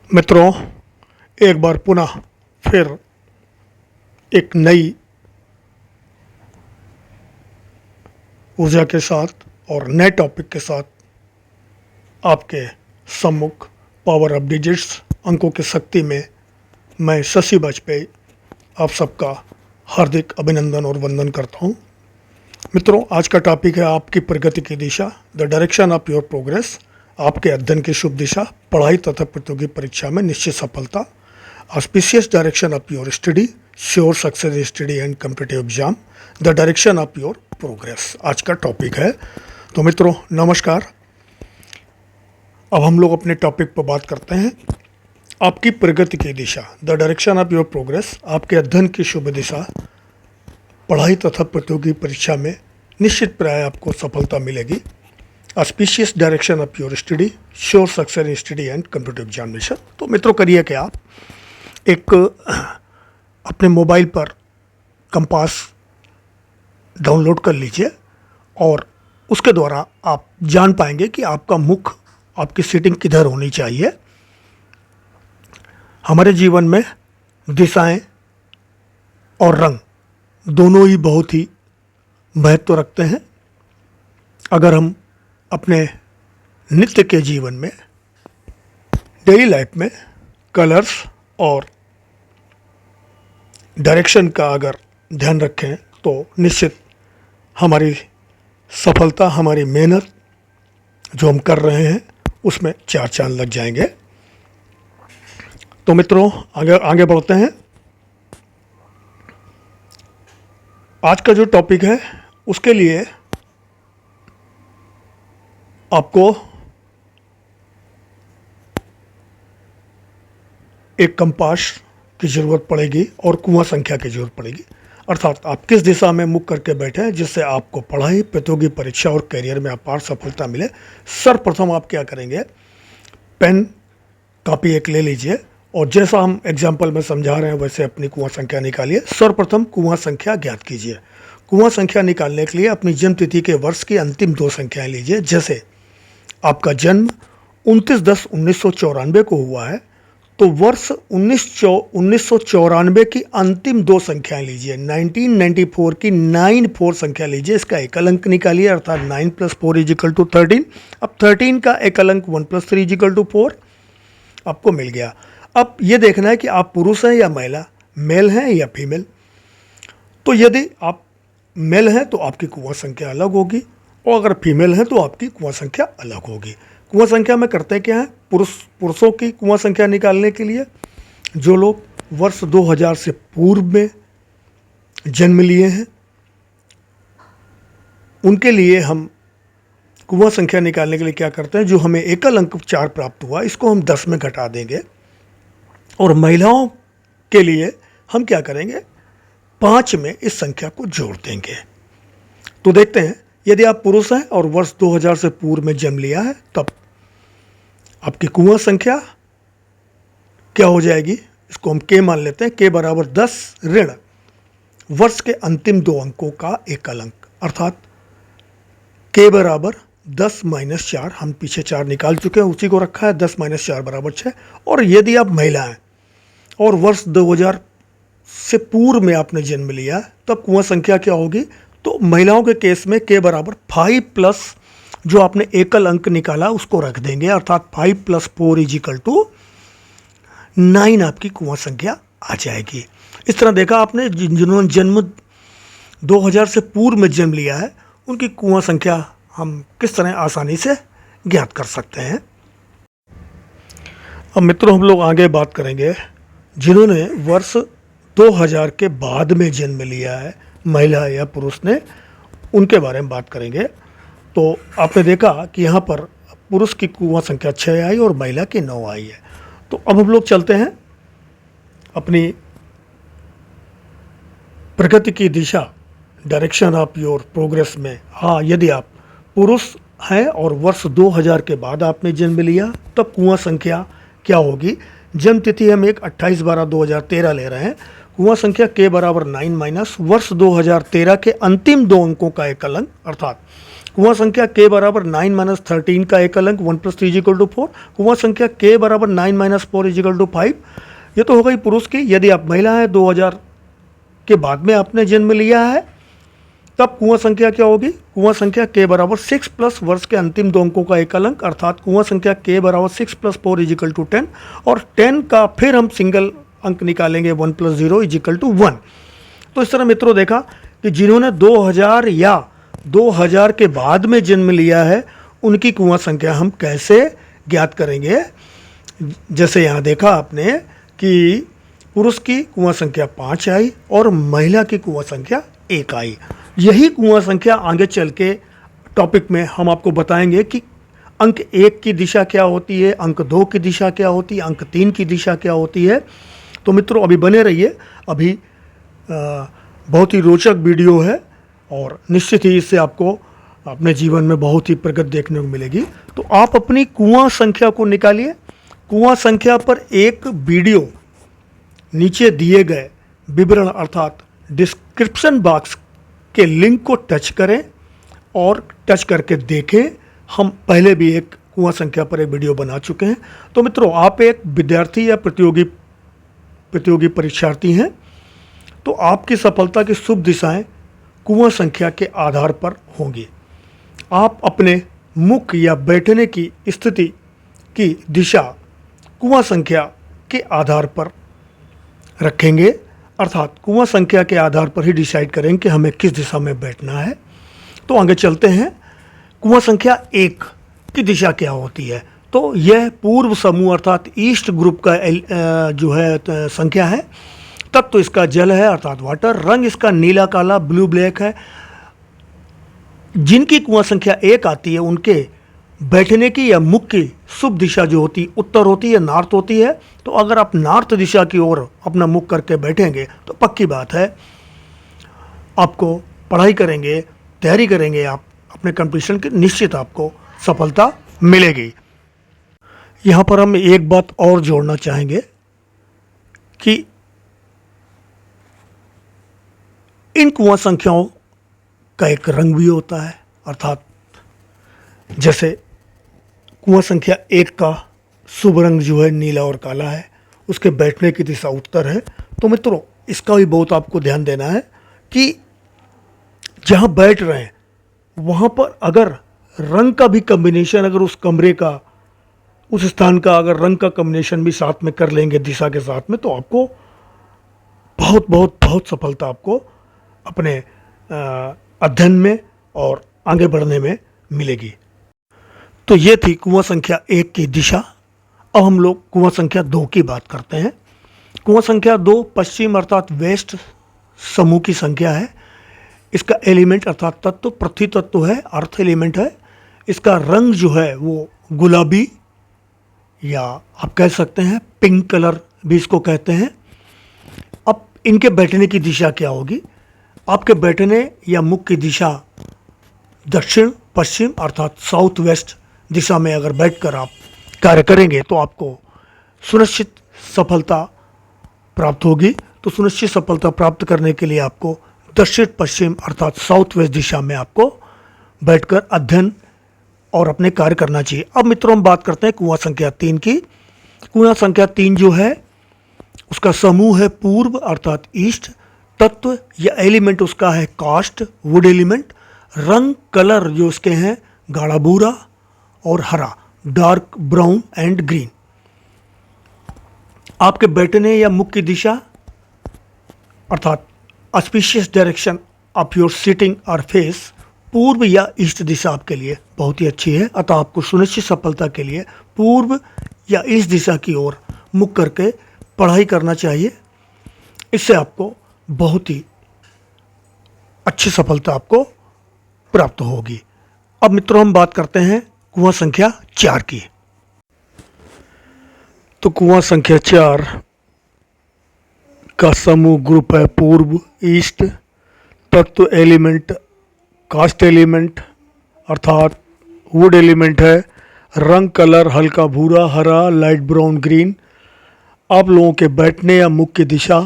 मित्रों, एक बार पुनः फिर एक नई ऊर्जा के साथ और नए टॉपिक के साथ आपके सम्मुख पावर ऑफ डिजिट्स अंकों की शक्ति में मैं शशि वाजपेयी आप सबका हार्दिक अभिनंदन और वंदन करता हूं। मित्रों, आज का टॉपिक है आपकी प्रगति की दिशा, the direction of your progress. आपके अध्ययन की शुभ दिशा, पढ़ाई तथा प्रतियोगी परीक्षा में निश्चित सफलता। Auspicious direction of your study, sure success study and competitive exam, the direction of your progress आज का टॉपिक है। तो मित्रों नमस्कार। अब हम लोग अपने टॉपिक पर बात करते हैं। आपकी प्रगति की दिशा, the direction of your progress. आपके अध्ययन की शुभ दिशा, पढ़ाई तथा प्रतियोगी परीक्षा में निश्चित प्राय आपको सफलता मिलेगी। Auspicious direction of your study, sure success study and competitive examination. तो मित्रों करिए कि आप एक अपने मोबाइल पर कंपास डाउनलोड कर लीजिए और उसके द्वारा आप जान पाएंगे कि आपका मुख, आपकी सीटिंग किधर होनी चाहिए। हमारे जीवन में दिशाएं और रंग दोनों ही बहुत ही महत्व रखते हैं। अगर हम अपने नित्य के जीवन में, डेली लाइफ में कलर्स और डायरेक्शन का अगर ध्यान रखें तो निश्चित हमारी सफलता, हमारी मेहनत जो हम कर रहे हैं उसमें चार चांद लग जाएंगे। तो मित्रों आगे बढ़ते हैं। आज का जो टॉपिक है उसके लिए आपको एक कंपास की ज़रूरत पड़ेगी और कुआं संख्या की ज़रूरत पड़ेगी। अर्थात आप किस दिशा में मुख करके बैठे हैं जिससे आपको पढ़ाई, प्रतियोगी परीक्षा और करियर में अपार सफलता मिले। सर्वप्रथम आप क्या करेंगे, पेन कॉपी एक ले लीजिए और जैसा हम एग्जाम्पल में समझा रहे हैं वैसे अपनी कुआं संख्या निकालिए। सर्वप्रथम कुआं संख्या ज्ञात कीजिए। कुआं संख्या निकालने के लिए अपनी जन्म तिथि के वर्ष की अंतिम दो संख्याएं लीजिए। जैसे आपका जन्म 29/10/1994 को हुआ है तो वर्ष 1994 की अंतिम दो संख्याएं लीजिए। 1994 की 94 संख्या लीजिए, इसका एकल अंक निकालिए अर्थात 9 + 4 = 13। अब 13 का एकल अंक 1 + 3 = 4 आपको मिल गया। अब ये देखना है कि आप पुरुष हैं या महिला, मेल हैं या फीमेल। तो यदि आप मेल हैं तो आपकी कुआं संख्या अलग होगी और अगर फीमेल हैं तो आपकी कुआं संख्या अलग होगी। कुआं संख्या में करते क्या है, पुरुषों की कुआं संख्या निकालने के लिए जो लोग वर्ष 2000 से पूर्व में जन्म लिए हैं उनके लिए हम कुआं संख्या निकालने के लिए क्या करते हैं, जो हमें एकल अंक 4 प्राप्त हुआ इसको हम 10 में घटा देंगे और महिलाओं के लिए हम क्या करेंगे, 5 में इस संख्या को जोड़ देंगे। तो देखते हैं, यदि आप पुरुष हैं और वर्ष 2000 से पूर्व में जन्म लिया है तब आपकी कुआं संख्या क्या हो जाएगी, इसको हम k मान लेते हैं। k बराबर 10 ऋण वर्ष के अंतिम दो अंकों का एकल अंक अर्थात k बराबर 10 - 4। हम पीछे 4 निकाल चुके हैं, उसी को रखा है। 10 - 4 = 6। और यदि आप महिला हैं और वर्ष 2000 से पूर्व में आपने जन्म लिया तब कुआं संख्या क्या होगी, तो महिलाओं के केस में k बराबर 5 प्लस जो आपने एकल अंक निकाला उसको रख देंगे अर्थात 5 + 4 = 9 आपकी कुआं संख्या आ जाएगी। इस तरह देखा आपने, जिन्होंने जन्म 2000 से पूर्व में जन्म लिया है उनकी कुआं संख्या हम किस तरह आसानी से ज्ञात कर सकते हैं। अब मित्रों हम लोग आगे बात करेंगे जिन्होंने वर्ष 2000 के बाद में जन्म लिया है, महिला या पुरुष ने, उनके बारे में बात करेंगे। तो आपने देखा कि यहाँ पर पुरुष की कुआं संख्या 6 आई और महिला की 9 आई है। तो अब हम लोग चलते हैं अपनी प्रगति की दिशा, डायरेक्शन ऑफ योर प्रोग्रेस में। हाँ, यदि आप पुरुष हैं और वर्ष 2000 के बाद आपने जन्म लिया तब कुआं संख्या क्या होगी। जन्म तिथि हम एक 28/12/2013 ले रहे हैं। कुआं संख्या k बराबर 9 माइनस वर्ष 2013 के अंतिम 2 अंकों का एकल अंक, अर्थात कुआं संख्या k बराबर 9 माइनस 13 का एकल अंक 1 + 3 = 4, कुआं संख्या k बराबर 9 माइनस 4 = 5। ये तो हो गई पुरुष की। यदि आप महिला हैं, 2000 के बाद में आपने जन्म लिया है, तब कुआं संख्या क्या होगी? कुआं संख्या k बराबर 6 प्लस वर्ष के अंतिम 2 अंकों का एकल अंक, अर्थात कुआं संख्या k बराबर 6 + 4 = 10, और 10 का फिर हम सिंगल अंक निकालेंगे 1 + 0 = 1। तो इस तरह मित्रों देखा कि जिन्होंने 2000 या 2000 के बाद में जन्म लिया है, उनकी कुआं संख्या हम कैसे ज्ञात करेंगे। जैसे यहाँ देखा आपने कि पुरुष की कुआं संख्या 5 आई और महिला की कुआं संख्या 1 आई। यही कुआं संख्या आगे चल के टॉपिक में हम आपको बताएंगे कि अंक 1 की दिशा क्या होती है, अंक 2 की दिशा क्या होती है, अंक 3 की दिशा क्या होती है। तो मित्रों अभी बने रहिए, अभी बहुत ही रोचक वीडियो है और निश्चित ही इससे आपको अपने जीवन में बहुत ही प्रगति देखने को मिलेगी। तो आप अपनी कुआं संख्या को निकालिए। कुआं संख्या पर एक वीडियो नीचे दिए गए विवरण अर्थात डिस्क्रिप्शन बॉक्स के लिंक को टच करें और टच करके देखें। हम पहले भी एक कुआं संख्या पर एक वीडियो बना चुके हैं। तो मित्रों, आप एक विद्यार्थी या प्रतियोगी परीक्षार्थी हैं, तो आपकी सफलता की शुभ दिशाएं कुआं संख्या के आधार पर होंगी। आप अपने मुख या बैठने की स्थिति की दिशा कुआं संख्या के आधार पर रखेंगे, अर्थात कुआं संख्या के आधार पर ही डिसाइड करेंगे कि हमें किस दिशा में बैठना है। तो आगे चलते हैं। कुआं संख्या 1 की दिशा क्या होती है? तो यह पूर्व समूह अर्थात ईस्ट ग्रुप का जो है संख्या है। तत्व तो इसका जल है अर्थात वाटर। रंग इसका नीला काला ब्लू ब्लैक है। जिनकी कुआं संख्या 1 आती है उनके बैठने की या मुख की शुभ दिशा जो होती उत्तर होती है, नॉर्थ होती है। तो अगर आप नॉर्थ दिशा की ओर अपना मुख करके बैठेंगे तो पक्की बात है आपको पढ़ाई करेंगे, तैयारी करेंगे आप अपने कंपटीशन की, निश्चित आपको सफलता मिलेगी। यहाँ पर हम एक बात और जोड़ना चाहेंगे कि इन कुआं संख्याओं का एक रंग भी होता है, अर्थात जैसे कुआं संख्या 1 का शुभ रंग जो है नीला और काला है, उसके बैठने की दिशा उत्तर है। तो मित्रों इसका भी बहुत आपको ध्यान देना है कि जहाँ बैठ रहे हैं वहाँ पर अगर रंग का भी कम्बिनेशन, अगर उस कमरे का, उस स्थान का अगर रंग का कम्बिनेशन भी साथ में कर लेंगे दिशा के साथ में, तो आपको बहुत बहुत बहुत सफलता आपको अपने अध्ययन में और आगे बढ़ने में मिलेगी। तो ये थी कुआं संख्या 1 की दिशा। अब हम लोग कुआं संख्या 2 की बात करते हैं। कुआं संख्या 2 पश्चिम अर्थात वेस्ट समूह की संख्या है। इसका एलिमेंट अर्थात तत्व पृथ्वी तत्व है, अर्थ एलिमेंट है। इसका रंग जो है वो गुलाबी या आप कह सकते हैं पिंक कलर भी इसको कहते हैं। अब इनके बैठने की दिशा क्या होगी? आपके बैठने या मुख की दिशा दक्षिण पश्चिम अर्थात साउथ वेस्ट दिशा में अगर बैठकर आप कार्य करेंगे तो आपको सुनिश्चित सफलता प्राप्त होगी। तो सुनिश्चित सफलता प्राप्त करने के लिए आपको दक्षिण पश्चिम अर्थात साउथ वेस्ट दिशा में आपको बैठकर अध्ययन और अपने कार्य करना चाहिए। अब मित्रों हम बात करते हैं कुआं संख्या 3 की। कुआं संख्या 3 जो है उसका समूह है पूर्व अर्थात ईस्ट। तत्व या एलिमेंट उसका है कास्ट वुड एलिमेंट। रंग कलर जो उसके हैं गाढ़ा भूरा और हरा डार्क ब्राउन एंड ग्रीन। आपके बैठने या मुख की दिशा अर्थात auspicious direction of your sitting और फेस पूर्व या ईस्ट दिशा आपके लिए बहुत ही अच्छी है। अतः आपको सुनिश्चित सफलता के लिए पूर्व या ईस्ट दिशा की ओर मुख करके पढ़ाई करना चाहिए। इससे आपको बहुत ही अच्छी सफलता आपको प्राप्त होगी। अब मित्रों हम बात करते हैं कुआं संख्या 4 की। तो कुआं संख्या 4 का समूह ग्रुप है पूर्व ईस्ट। तत्व एलिमेंट कास्ट एलिमेंट अर्थात वुड एलिमेंट है। रंग कलर हल्का भूरा हरा लाइट ब्राउन ग्रीन। आप लोगों के बैठने या मुख की दिशा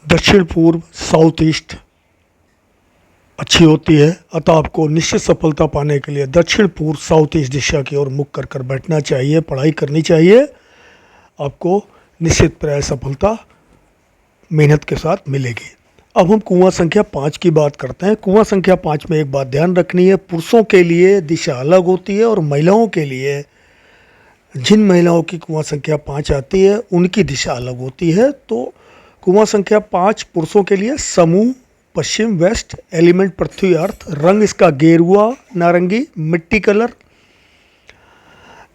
दक्षिण पूर्व साउथ ईस्ट अच्छी होती है, अतः आपको निश्चित सफलता पाने के लिए दक्षिण पूर्व साउथ ईस्ट दिशा की ओर मुख कर बैठना चाहिए, पढ़ाई करनी चाहिए। आपको निश्चित प्राय सफलता मेहनत के साथ मिलेगी। अब हम कुआं संख्या 5 की बात करते हैं। कुआं संख्या 5 में एक बात ध्यान रखनी है, पुरुषों के लिए दिशा अलग होती है और महिलाओं के लिए, जिन महिलाओं की कुआं संख्या 5 आती है उनकी दिशा अलग होती है। तो कुआं संख्या 5 पुरुषों के लिए समूह पश्चिम वेस्ट, एलिमेंट पृथ्वी अर्थ, रंग इसका गेरुआ नारंगी मिट्टी कलर,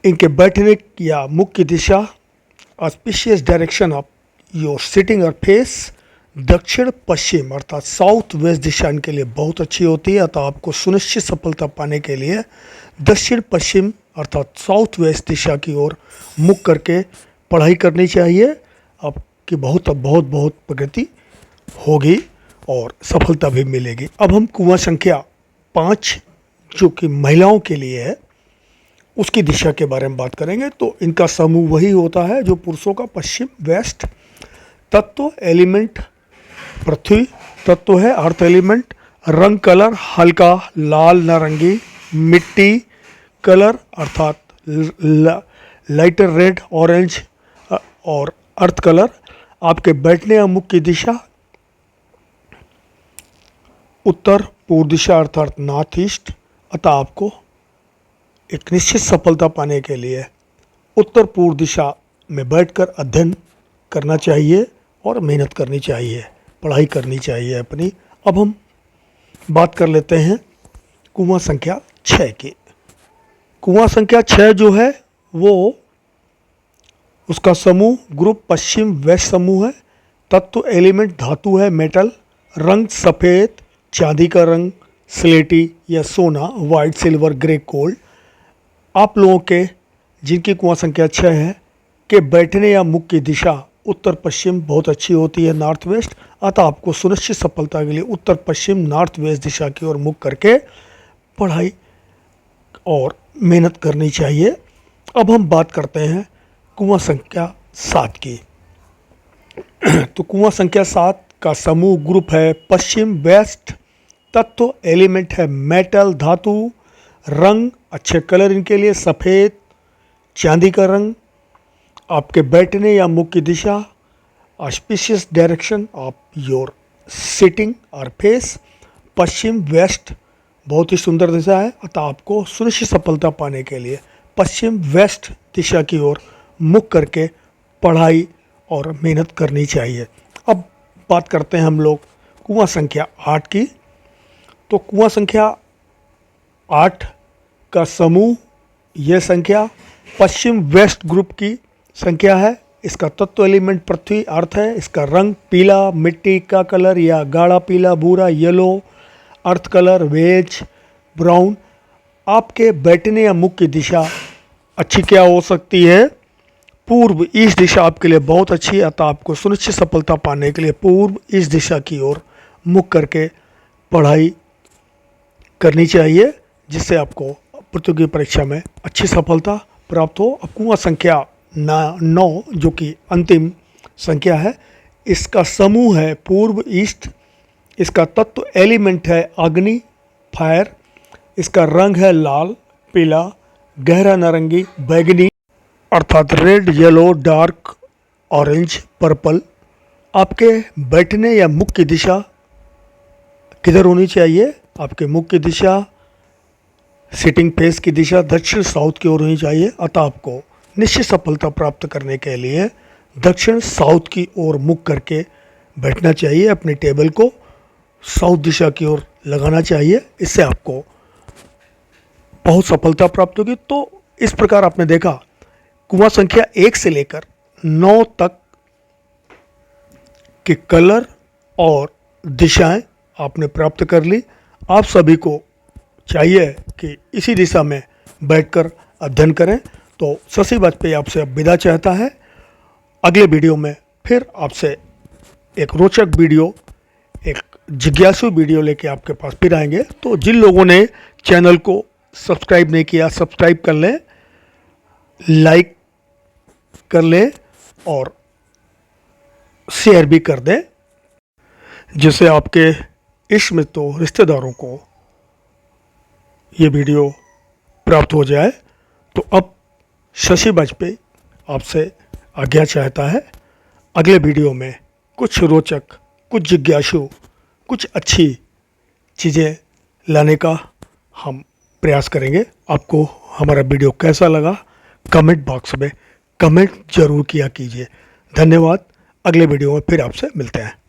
इनके बैठने या मुख की दिशा auspicious direction of your sitting और फेस दक्षिण पश्चिम अर्थात साउथ वेस्ट दिशा इनके लिए बहुत अच्छी होती है। अतः आपको सुनिश्चित सफलता पाने के लिए दक्षिण पश्चिम अर्थात साउथ वेस्ट दिशा की ओर मुख करके पढ़ाई करनी चाहिए। आपकी बहुत प्रगति होगी और सफलता भी मिलेगी। अब हम कुआं संख्या 5 जो कि महिलाओं के लिए है उसकी दिशा के बारे में बात करेंगे। तो इनका समूह वही होता है जो पुरुषों का पश्चिम वेस्ट, तत्व एलिमेंट पृथ्वी तत्व है, अर्थ एलिमेंट, रंग कलर हल्का लाल नारंगी मिट्टी कलर अर्थात लाइटर रेड ऑरेंज और अर्थ कलर। आपके बैठने या मुख की दिशा उत्तर पूर्व दिशा अर्थात नॉर्थ ईस्ट। अतः आपको एक निश्चित सफलता पाने के लिए उत्तर पूर्व दिशा में बैठकर अध्ययन करना चाहिए और मेहनत करनी चाहिए, पढ़ाई करनी चाहिए अपनी। अब हम बात कर लेते हैं कुआं संख्या 6 की। कुआं संख्या 6 जो है वो उसका समूह ग्रुप पश्चिम वेस्ट समूह है, तत्व एलिमेंट धातु है मेटल, रंग सफ़ेद चांदी का रंग स्लेटी या सोना वाइट सिल्वर ग्रे गोल्ड। आप लोगों के जिनकी कुआं संख्या 6 है के बैठने या मुख की दिशा उत्तर पश्चिम बहुत अच्छी होती है नॉर्थ वेस्ट। अतः आपको सुनिश्चित सफलता के लिए उत्तर पश्चिम नॉर्थ वेस्ट दिशा की ओर मुख करके पढ़ाई और मेहनत करनी चाहिए। अब हम बात करते हैं कुआं संख्या 7 की। तो कुआं संख्या 7 का समूह ग्रुप है पश्चिम वेस्ट, तत्व एलिमेंट है मेटल धातु, रंग अच्छे कलर इनके लिए सफ़ेद चांदी का रंग। आपके बैठने या मुख की दिशा auspicious direction of your sitting और फेस पश्चिम वेस्ट बहुत ही सुंदर दिशा है। अतः आपको सुनिश्चित सफलता पाने के लिए पश्चिम वेस्ट दिशा की ओर मुख करके पढ़ाई और मेहनत करनी चाहिए। अब बात करते हैं हम लोग कुआं संख्या 8 की। तो कुआं संख्या 8 का समूह यह संख्या पश्चिम वेस्ट ग्रुप की संख्या है। इसका तत्व एलिमेंट पृथ्वी अर्थ है, इसका रंग पीला मिट्टी का कलर या गाढ़ा पीला भूरा येलो अर्थ कलर वेज ब्राउन। आपके बैठने या मुख की दिशा अच्छी क्या हो सकती है, पूर्व ईस्ट दिशा आपके लिए बहुत अच्छी है। अतः आपको सुनिश्चित सफलता पाने के लिए पूर्व ईस्ट दिशा की ओर मुख करके पढ़ाई करनी चाहिए, जिससे आपको प्रतियोगी परीक्षा में अच्छी सफलता प्राप्त हो। अब कुआं संख्या 9 जो कि अंतिम संख्या है, इसका समूह है पूर्व ईस्ट, इसका तत्व एलिमेंट है अग्नि फायर, इसका रंग है लाल पीला गहरा नारंगी बैगनी अर्थात red yellow dark orange purple. आपके बैठने या मुख की दिशा किधर होनी चाहिए, आपके मुख की दिशा सिटिंग फेस की दिशा दक्षिण साउथ की ओर होनी चाहिए। अतः आपको निश्चित सफलता प्राप्त करने के लिए दक्षिण साउथ की ओर मुख करके बैठना चाहिए, अपने टेबल को साउथ दिशा की ओर लगाना चाहिए। इससे आपको बहुत सफलता प्राप्त होगी। तो इस प्रकार आपने देखा कुआं संख्या 1 से लेकर 9 तक के कलर और दिशाएं आपने प्राप्त कर ली। आप सभी को चाहिए कि इसी दिशा में बैठकर अध्ययन करें। तो शशि वाजपेयी आपसे अब विदा चाहता है। अगले वीडियो में फिर आपसे एक रोचक वीडियो, एक जिज्ञासु वीडियो लेके आपके पास फिर आएंगे। तो जिन लोगों ने चैनल को सब्सक्राइब नहीं किया सब्सक्राइब कर लें, लाइक कर लें और शेयर भी कर दें। जिससे आपके इष्ट मित्रों रिश्तेदारों को ये वीडियो प्राप्त हो जाए। तो अब शशि वाजपेयी आपसे आज्ञा चाहता है। अगले वीडियो में कुछ रोचक, कुछ जिज्ञासु, कुछ अच्छी चीज़ें लाने का हम प्रयास करेंगे। आपको हमारा वीडियो कैसा लगा कमेंट बॉक्स में कमेंट जरूर किया कीजिए। धन्यवाद। अगले वीडियो में फिर आपसे मिलते हैं।